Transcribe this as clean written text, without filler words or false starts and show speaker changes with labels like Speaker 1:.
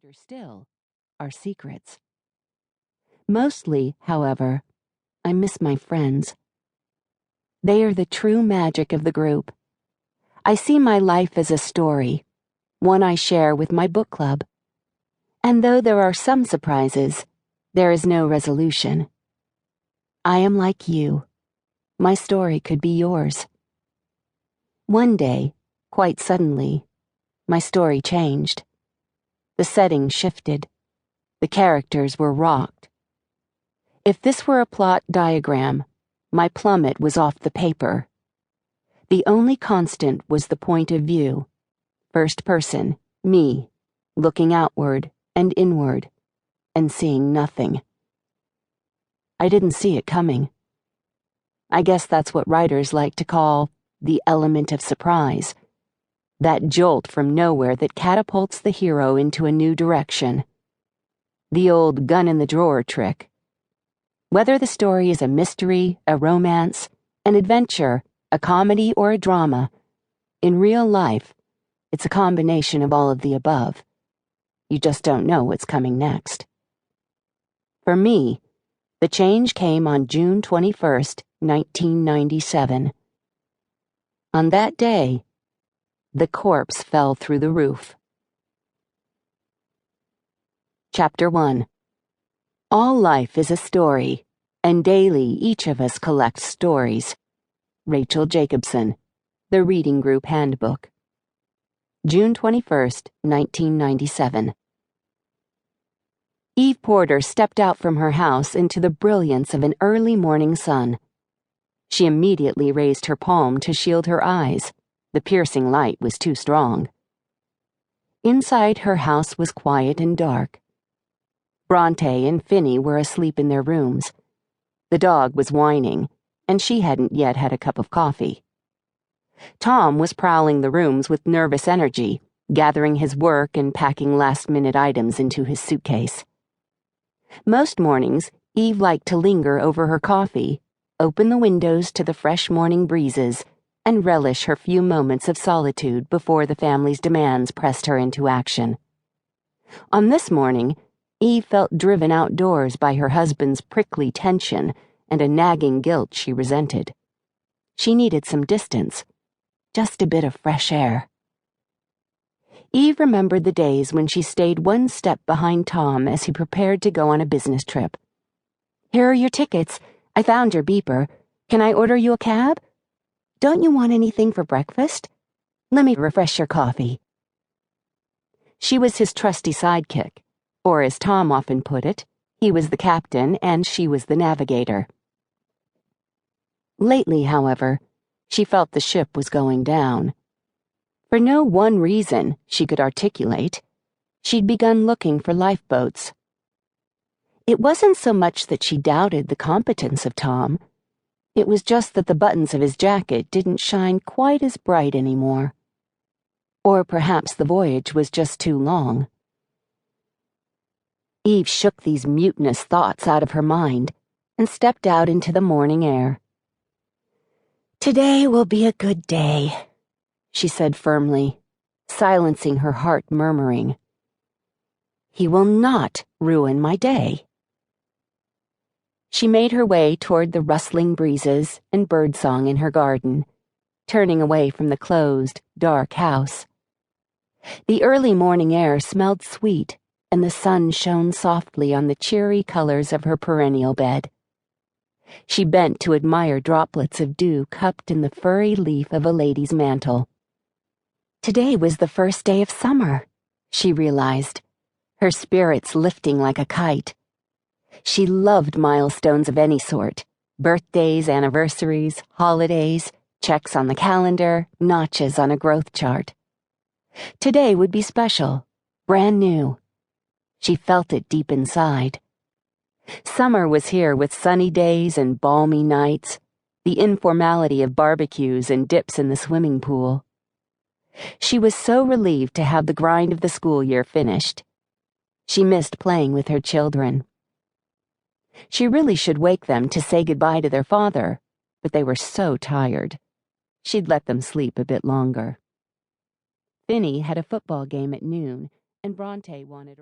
Speaker 1: stranger still are secrets. Mostly, however, I miss my friends. They are the true magic of the group. I see my life as a story, one I share with my book club. And though there are some surprises, there is no resolution. I am like you. My story could be yours. One day, quite suddenly, my story changed. The setting shifted. The characters were rocked. If this were a plot diagram, my plummet was off the paper. The only constant was the point of view. First person, me, looking outward and inward, and seeing nothing. I didn't see it coming. I guess that's what writers like to call the element of surprise. That jolt from nowhere that catapults the hero into a new direction. The old gun-in-the-drawer trick. Whether the story is a mystery, a romance, an adventure, a comedy, or a drama, in real life, it's a combination of all of the above. You just don't know what's coming next. For me, the change came on June 21st, 1997. On that day, the corpse fell through the roof. Chapter 1. All life is a story, and daily each of us collects stories. Rachel Jacobson, The Reading Group Handbook. June 21st, 1997. Eve Porter stepped out from her house into the brilliance of an early morning sun. She immediately raised her palm to shield her eyes. The piercing light was too strong. Inside her house was quiet and dark. Bronte and Finney were asleep in their rooms. The dog was whining, and she hadn't yet had a cup of coffee. Tom was prowling the rooms with nervous energy, gathering his work and packing last-minute items into his suitcase. Most mornings, Eve liked to linger over her coffee, open the windows to the fresh morning breezes, and relish her few moments of solitude before the family's demands pressed her into action. On this morning, Eve felt driven outdoors by her husband's prickly tension and a nagging guilt she resented. She needed some distance, just a bit of fresh air. Eve remembered the days when she stayed one step behind Tom as he prepared to go on a business trip. "Here are your tickets. I found your beeper. Can I order you a cab? Don't you want anything for breakfast? Let me refresh your coffee." She was his trusty sidekick, or as Tom often put it, he was the captain and she was the navigator. Lately, however, she felt the ship was going down. For no one reason she could articulate, she'd begun looking for lifeboats. It wasn't so much that she doubted the competence of Tom. It was just that the buttons of his jacket didn't shine quite as bright anymore. Or perhaps the voyage was just too long. Eve shook these mutinous thoughts out of her mind and stepped out into the morning air. "Today will be a good day," she said firmly, silencing her heart murmuring. "He will not ruin my day." She made her way toward the rustling breezes and birdsong in her garden, turning away from the closed, dark house. The early morning air smelled sweet, and the sun shone softly on the cheery colors of her perennial bed. She bent to admire droplets of dew cupped in the furry leaf of a lady's mantle. Today was the first day of summer, she realized, her spirits lifting like a kite. She loved milestones of any sort: birthdays, anniversaries, holidays, checks on the calendar, notches on a growth chart. Today would be special, brand new. She felt it deep inside. Summer was here with sunny days and balmy nights, the informality of barbecues and dips in the swimming pool. She was so relieved to have the grind of the school year finished. She missed playing with her children. She really should wake them to say goodbye to their father, but they were so tired. She'd let them sleep a bit longer. Finney had a football game at noon, and Bronte wanted